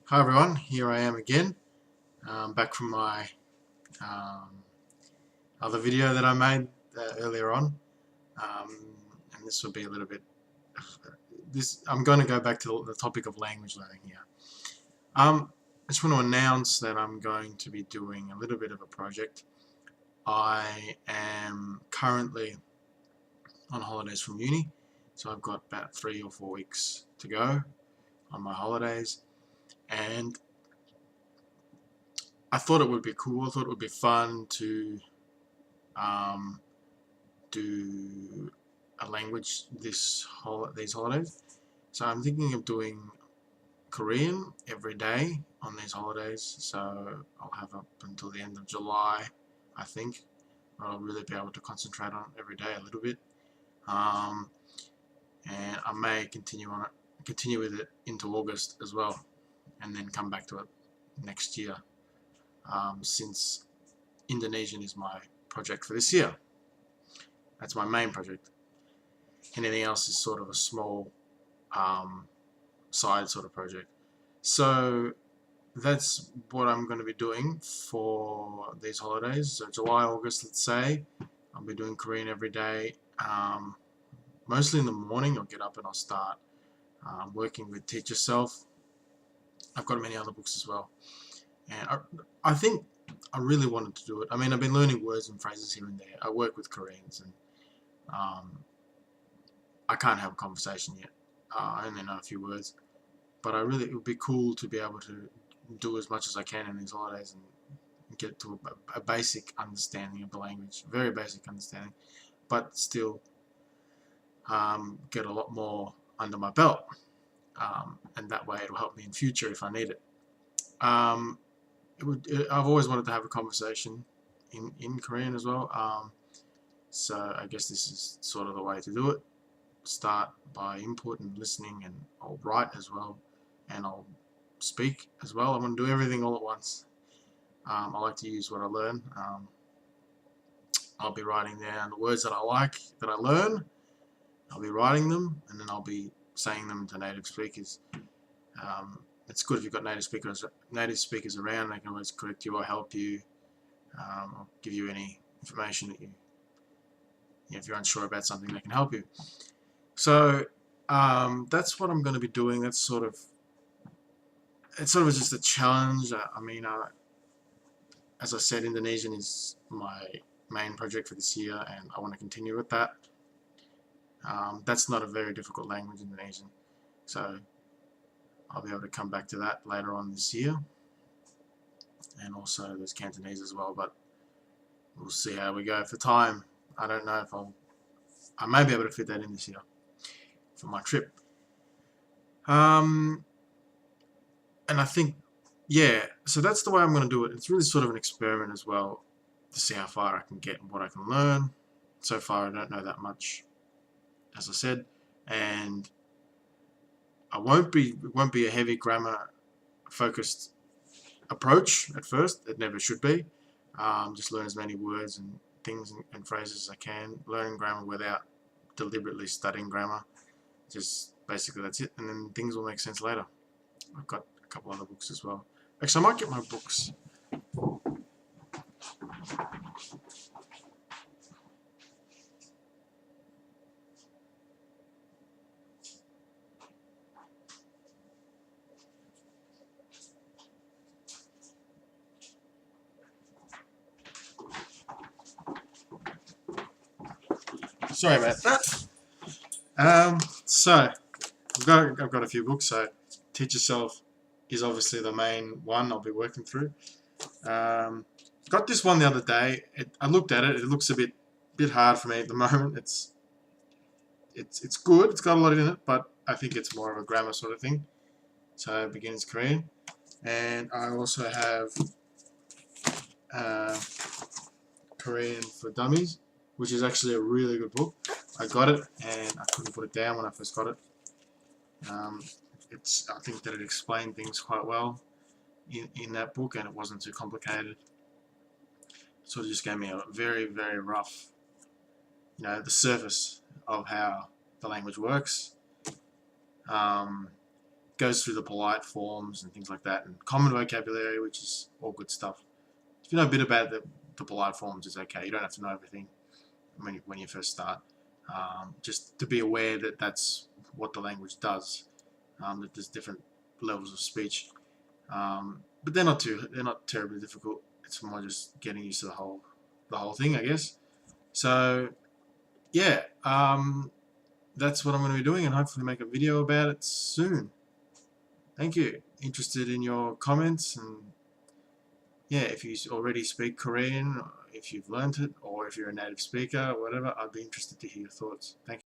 Hi everyone, here I am again, back from my um, other video that I made earlier on, and this will be a little bit. I'm going to go back to the topic of language learning here. I just want to announce that I'm going to be doing a little bit of a project. I am currently on holidays from uni, so I've got about 3 or 4 weeks to go on my holidays, and I thought it would be cool. I thought it would be fun to um, do a language these holidays. So I'm thinking of doing Korean every day on these holidays. So I'll have up until the end of July, I think. I'll really be able to concentrate on it every day a little bit. Um, and I may continue with it into August as well, and then come back to it next year. Since Indonesian is my project for this year, that's my main project. Anything else is sort of a small um, side sort of project. So that's what I'm going to be doing for these holidays. So July, August, let's say, I'll be doing Korean every day. Mostly in the morning, I'll get up and I'll start working with Teach Yourself. I've got many other books as well. And I think I really wanted to do it. I mean, I've been learning words and phrases here and there. I work with Koreans and um, I can't have a conversation yet. I only know a few words. But it would be cool to be able to do as much as I can in these holidays and get to a basic understanding of the language, very basic understanding, but still get a lot more under my belt, and that way it'll help me in future if I need it. Um, I've always wanted to have a conversation in Korean as well, so I guess this is sort of the way to do it. Start by input and listening, and I'll write as well, and I'll speak as well. I want to do everything all at once. I like to use what I learn. I'll be writing down the words that I like, that I learn. I'll be writing them, and then I'll be saying them to native speakers. It's good if you've got native speakers around. They can always correct you or help you, or give you any information that if you're unsure about something, they can help you. So that's what I'm going to be doing. That's it's sort of just a challenge. I mean, as I said, Indonesian is my main project for this year, and I want to continue with that. That's not a very difficult language, Indonesian, so I'll be able to come back to that later on this year. And also there's Cantonese as well, but we'll see how we go for time. I don't know if I may be able to fit that in this year for my trip. And I think, yeah, so that's the way I'm going to do it. It's really sort of an experiment as well to see how far I can get and what I can learn. So far, I don't know that much, as I said, and it won't be a heavy grammar focused approach at first. It never should be. Just learn as many words and things and phrases as I can. Learning grammar without deliberately studying grammar. Just basically that's it, and then things will make sense later. I've got a couple other books as well. Actually, I might get my books. Sorry about that. So I've got a few books. So Teach Yourself is obviously the main one I'll be working through. Got this one the other day. I looked at it. It looks a bit hard for me at the moment. It's good. It's got a lot in it, but I think it's more of a grammar sort of thing. So beginner's Korean, and I also have uh, Korean for Dummies, which is actually a really good book. I got it and I couldn't put it down when I first got it. I think that it explained things quite well in that book, and it wasn't too complicated. So it just gave me a very, very rough, the surface of how the language works. goes through the polite forms and things like that, and common vocabulary, which is all good stuff. If you know a bit about the polite forms, it's okay. You don't have to know everything when you first start. Just to be aware that that's what the language does. That there's different levels of speech, but they're not terribly difficult. It's more just getting used to the whole thing, I guess. So yeah, that's what I'm going to be doing, and hopefully make a video about it soon. Thank you. Interested in your comments, and yeah, if you already speak Korean, if you've learnt it, or if you're a native speaker or whatever, I'd be interested to hear your thoughts. Thank you.